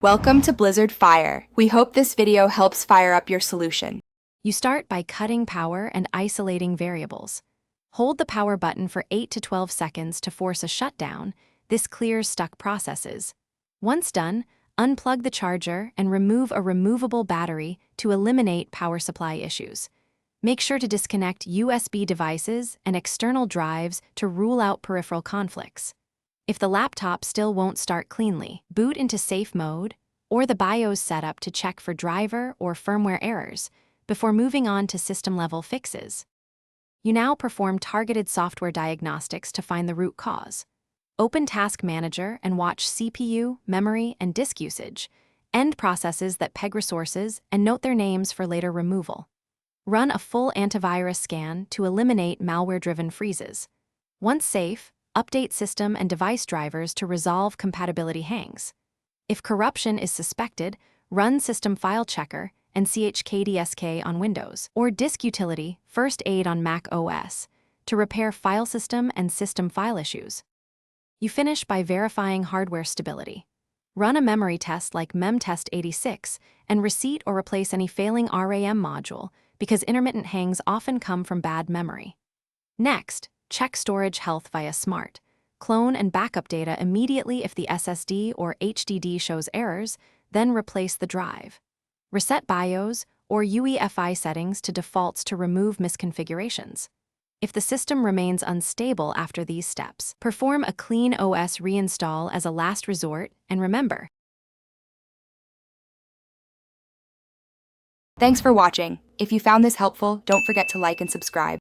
Welcome to Blizzard Fire. We hope this video helps fire up your solution. You start by cutting power and isolating variables. Hold the power button for 8 to 12 seconds to force a shutdown. This clears stuck processes. Once done, unplug the charger and remove a removable battery to eliminate power supply issues. Make sure to disconnect USB devices and external drives to rule out peripheral conflicts. If the laptop still won't start cleanly, boot into safe mode or the BIOS setup to check for driver or firmware errors before moving on to system-level fixes. You now perform targeted software diagnostics to find the root cause. Open Task Manager and watch CPU, memory, and disk usage, end processes that peg resources, and note their names for later removal. Run a full antivirus scan to eliminate malware-driven freezes. Once safe, update system and device drivers to resolve compatibility hangs. If corruption is suspected, run System File Checker and chkdsk on Windows, or Disk Utility First Aid on Mac OS, to repair file system and system file issues. You finish by verifying hardware stability. Run a memory test like memtest86 and reset or replace any failing RAM module because intermittent hangs often come from bad memory. Next, check storage health via Smart. Clone and backup data immediately if the SSD or HDD shows errors, then replace the drive. Reset BIOS or UEFI settings to defaults to remove misconfigurations. If the system remains unstable after these steps, perform a clean OS reinstall as a last resort, and remember. Thanks for watching. If you found this helpful, don't forget to like and subscribe.